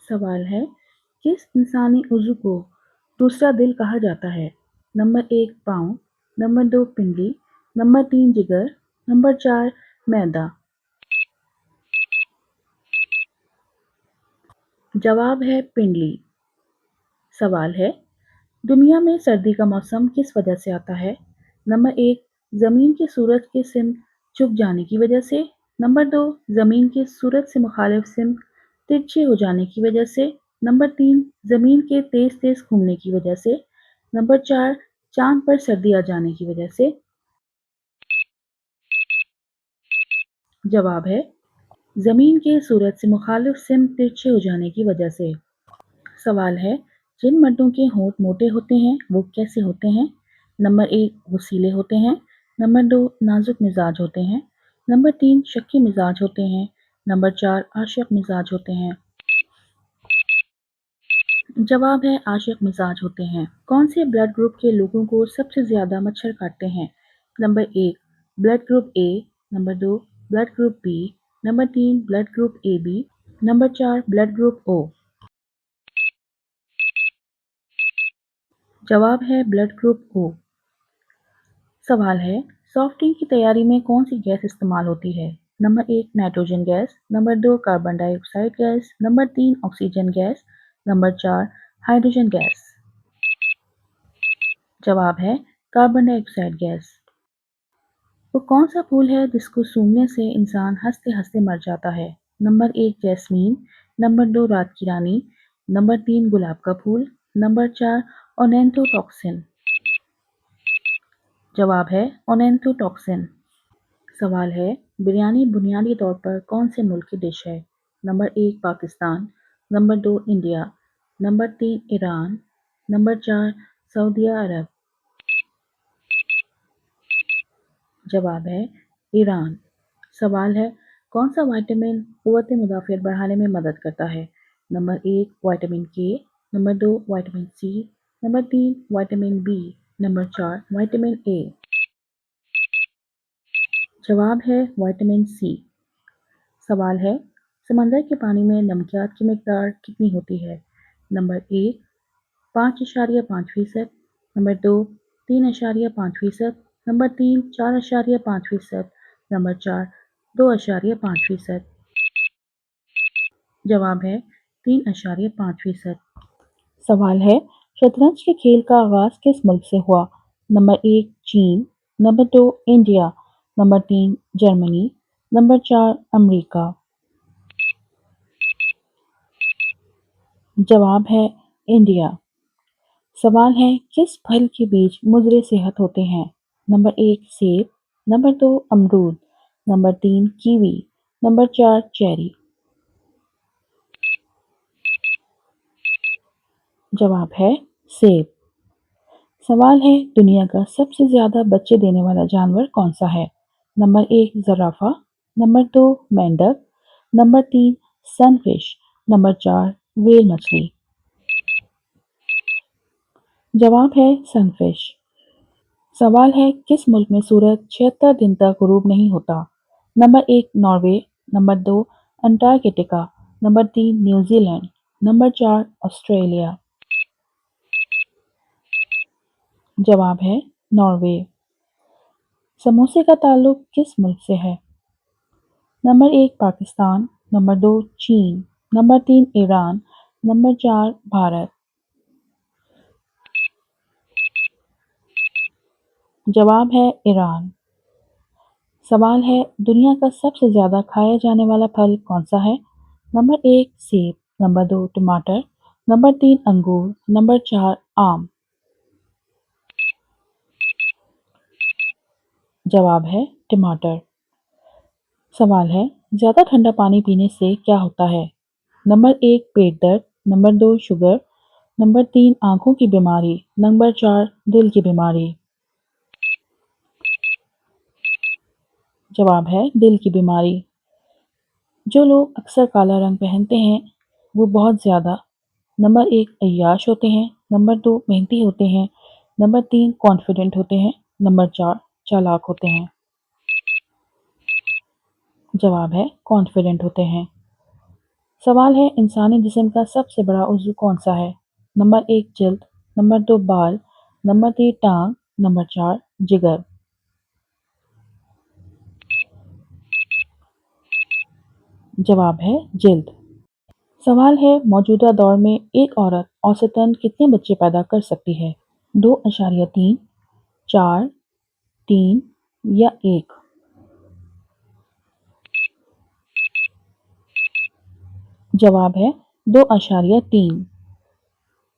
सवाल है, किस इंसानी उज़्व को दूसरा दिल कहा जाता है? नंबर 1 पाँव, नंबर 2 पिंडली, नंबर 3 जिगर, नंबर 4 मैदा। जवाब है पिंडली। सवाल है, दुनिया में सर्दी का मौसम किस वजह से आता है? नंबर 1 ज़मीन के सूरज के सिम झुक जाने की वजह से, नंबर 2 ज़मीन के सूरज से मुखालिफ सिम तिरछे हो जाने की वजह से, नंबर 3 ज़मीन के तेज-तेज घूमने की वजह से, नंबर 4 चाँद पर सर्दी आ जाने की वजह से। जवाब है ज़मीन के सूरज से मुखालिफ सिम तिरछे हो जाने की वजह से। सवाल है, जिन मर्दों के होंठ मोटे होते हैं वो कैसे होते हैं? नंबर 1 वसीले होते हैं, नंबर 2 नाजुक मिजाज होते हैं, नंबर 3 शक्की मिजाज होते हैं, नंबर 4 आशिक मिजाज होते हैं। जवाब है आशिक मिजाज होते हैं। कौन से ब्लड ग्रुप के लोगों को सबसे ज्यादा मच्छर काटते हैं? Number 1 blood group A, number 2 blood group B, number 3 blood group A B, number 4 blood group O. जवाब है ब्लड ग्रुप ओ। सवाल है, सॉफ्ट ड्रिंक की तैयारी में कौन सी गैस इस्तेमाल होती है? Number 1 nitrogen gas, number 2 carbon dioxide gas, number 3 oxygen gas, number 4 hydrogen gas. जवाब है कार्बन डाइऑक्साइड गैस। वो कौन सा फूल है जिसको सूंघने से इंसान हंसते हंसते मर जाता है? नंबर 1 जैस्मीन, नंबर 2 रात की रानी, नंबर 3 गुलाब का फूल, नंबर 4 ओनेंथोटॉक्सिन। जवाब है ओनेंथोटॉक्सिन। सवाल है, बिरयानी बुनियादी तौर पर कौन से मुल्क की डिश है? Number 1 Pakistan, number 2 India, number 3 Iran, number 4 सऊदी अरब। जवाब है ईरान। सवाल है, कौन सा विटामिन क़ुव्वत मुदाफ़ियत बढ़ाने में मदद करता है? Number 1 vitamin K, number 2 vitamin C, number 3 vitamin B, number 4 vitamin A. जवाब है विटामिन सी। सवाल है, समंदर के पानी में नमकियात की मिकदार कितनी होती है? Number 1 5.5%, number 2 3.5%, number 3 4.5%, number 4 2.5%। जवाब है 3.5%। सवाल है, शतरंज के खेल का आगाज किस मुल्क से हुआ? नंबर 1 चीन, number 2 India, number 3 Germany, number 4 America. जवाब है इंडिया। सवाल है, किस फल के बीज मुज़रे सेहत होते हैं? नंबर 1 सेब, नंबर 2 अमरूद, नंबर 3 कीवी, नंबर 4 चेरी। जवाब है सेब। सवाल है, दुनिया का सबसे ज्यादा बच्चे देने वाला जानवर कौन सा है? नंबर 1 ज़राफ़ा, नंबर 2 मेंढक, नंबर 3 सनफिश, नंबर 4 व्हेल मछली। जवाब है सनफिश। सवाल है, किस मुल्क में सूरज 76 दिन तक ग़ुरूब नहीं होता? Number 1 Norway, number 2 Antarctica, number 3 New Zealand, number 4 Australia. जवाब है नॉर्वे। समोसे का ताल्लुक किस मुल्क से है? नंबर 1 पाकिस्तान, नंबर 2 चीन, नंबर 3 ईरान, नंबर 4 भारत। जवाब है ईरान। सवाल है, दुनिया का सबसे ज्यादा खाया जाने वाला फल कौन सा है? नंबर 1 सेब, नंबर 2 टमाटर, नंबर 3 अंगूर, नंबर 4 आम। जवाब है टमाटर। सवाल है, ज्यादा ठंडा पानी पीने से क्या होता है? नंबर 1 पेट दर्द, नंबर 2 शुगर, नंबर 3 आंखों की बीमारी, नंबर 4 दिल की बीमारी। जवाब है दिल की बीमारी। जो लोग अक्सर काला रंग पहनते हैं वो बहुत ज़्यादा नंबर 1 अय्याश होते हैं, नंबर 2 मेहनती होते हैं, नंबर 3 कॉन्फिडेंट होते हैं, नंबर 4 चालाक होते हैं। जवाब है कॉन्फिडेंट होते हैं। سوال ہے انسانی جسم کا سب سے بڑا عضو کون سا ہے؟ نمبر 1 جلد، نمبر 2 بال، نمبر 3 ٹانگ، نمبر 4 جگر۔ جواب ہے جلد۔ سوال ہے موجودہ دور میں ایک عورت اوسطاً کتنے بچے پیدا کر سکتی ہے؟ 2.3، 4، 3 یا 1؟ جواب ہے 2.3۔